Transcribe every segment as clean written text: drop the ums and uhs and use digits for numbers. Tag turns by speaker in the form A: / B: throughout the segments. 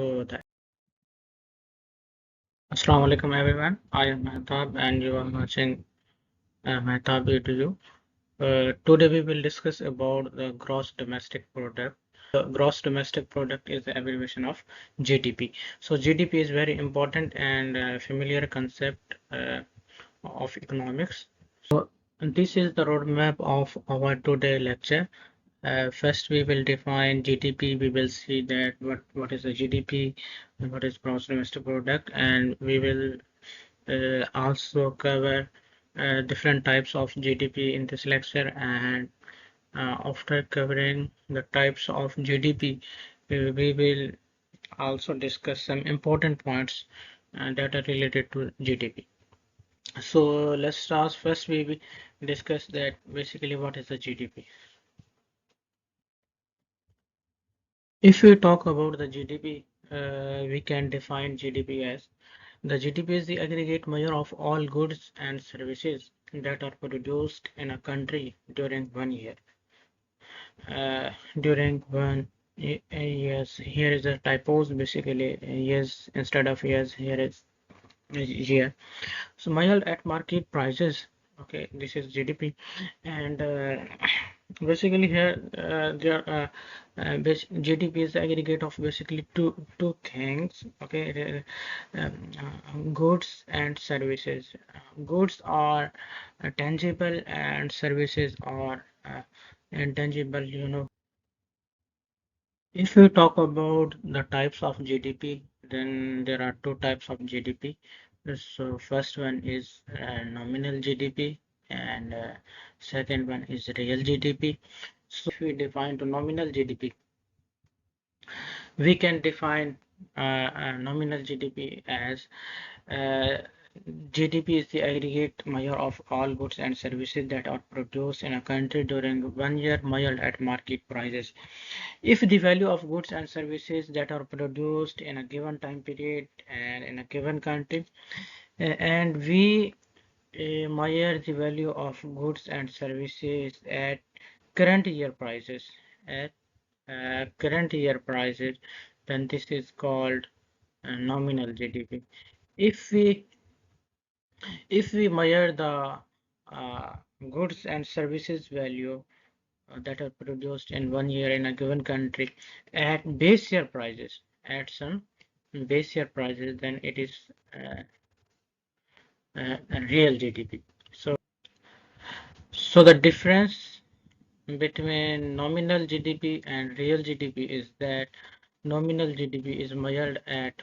A: Assalamu alaikum everyone. I am Mahtab and you are watching Mahtab video. Today we will discuss about the gross domestic product. The gross domestic product is the abbreviation of GDP. So GDP is very important and familiar concept of economics. So this is the roadmap of our today lecture. First, we will define GDP. We will see that what is the GDP, what is gross domestic product, and we will also cover different types of GDP in this lecture. And after covering the types of GDP, we will also discuss some important points that are related to GDP. So let's start. First, we will discuss that basically what is the GDP. If we talk about the GDP, we can define GDP as the GDP is the aggregate measure of all goods and services that are produced in a country during 1 year. During one yes, here is the typos basically yes instead of yes here is year. So measured at market prices. Okay, this is GDP, and basically here GDP is the aggregate of basically two things. Okay, goods and services. Goods are tangible and services are intangible. If you talk about the types of GDP, then there are two types of GDP. So first one is nominal GDP and second one is real GDP. So if we define to nominal GDP, we can define nominal GDP as GDP is the aggregate measure of all goods and services that are produced in a country during 1 year measured at market prices. If the value of goods and services that are produced in a given time period and in a given country, and we measure the value of goods and services at current year prices, then this is called nominal GDP. If we measure the goods and services value that are produced in 1 year in a given country at base year prices, at some base year prices, then it is a real GDP. So the difference between nominal GDP and real GDP is that nominal GDP is measured at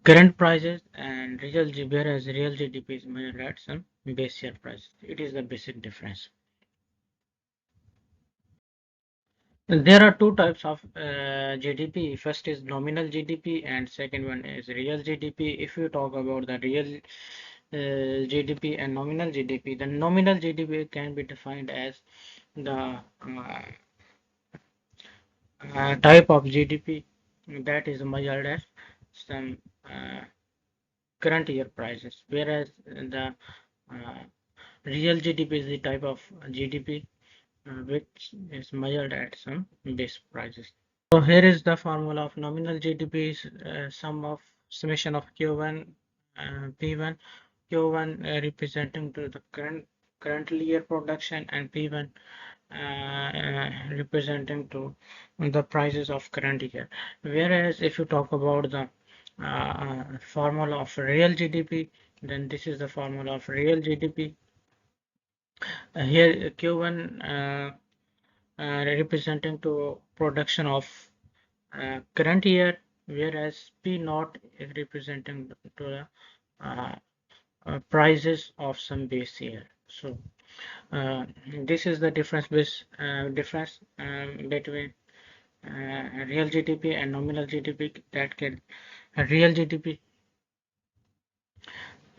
A: current prices, and whereas real GDP is measured at some base year prices. It is the basic difference. There are two types of GDP. First is nominal GDP and second one is real GDP. If you talk about the real GDP and nominal GDP, the nominal GDP can be defined as the type of GDP that is measured at some current year prices, whereas the real GDP is the type of GDP which is measured at some base prices. So here is the formula of nominal GDP is summation of Q1 P1, Q1 representing to the current year production and P1 representing to the prices of current year. Whereas if you talk about the formula of real GDP, then this is the formula of real GDP. Here Q1 representing to production of current year, whereas P naught is representing to the prices of some base year. So this is the difference between real GDP and nominal GDP. That can real GDP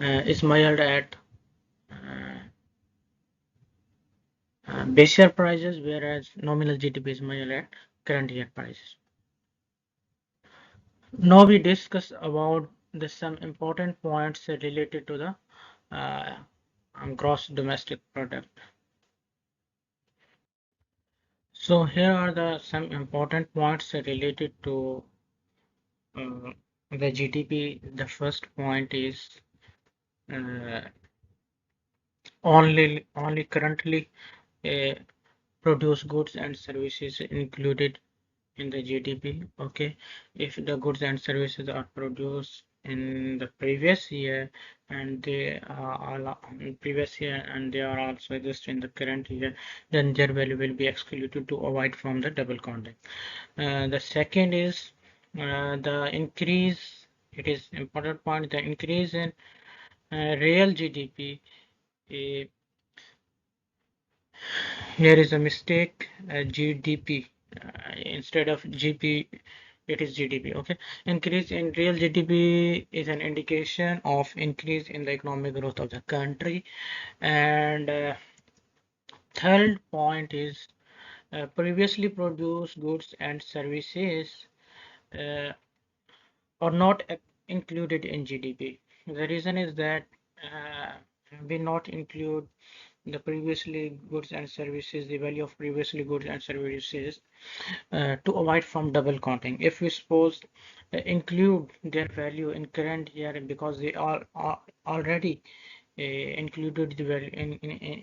A: is measured at base year prices, whereas nominal GDP is measured at current year prices. Now we discuss about some important points related to the gross domestic product. So here are the some important points related to the GDP. The first point is uh, only currently uh, produced goods and services included in the GDP. Okay, if the goods and services are produced in the previous year and they are previous year and they are also exist in the current year, then their value will be excluded to avoid from the double counting. The second is the increase. It is important point. The increase in real GDP. Uh, Here is a mistake. GDP instead of GP, it is GDP. Okay, increase in real GDP is an indication of increase in the economic growth of the country. And third point is previously produced goods and services uh, are not included in GDP. The reason is that uh, we not include the previously goods and services, the value of previously goods and services to avoid from double counting. If we suppose include their value in current year because they are already included the value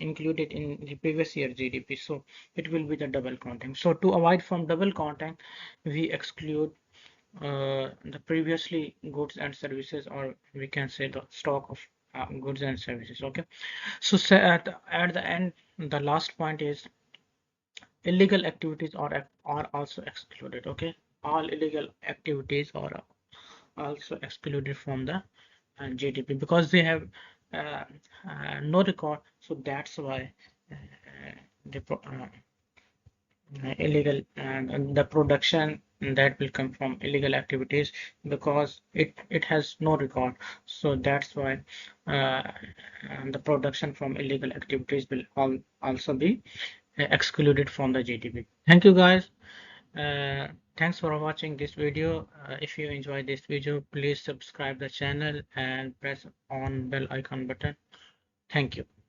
A: included in the previous year GDP, so it will be the double counting. So to avoid from double counting, we exclude the previously goods and services, or we can say the stock of goods and services. Okay, so at the end, the last point is illegal activities are also excluded. Okay, all illegal activities are also excluded from the GDP because they have uh, no record. So that's why uh, the illegal and the production that will come from illegal activities because it has no record. So that's why uh, the production from illegal activities will also be excluded from the GDP. Thank you guys. uh, Thanks for watching this video. If you enjoyed this video, please subscribe the channel and press on bell icon button. Thank you.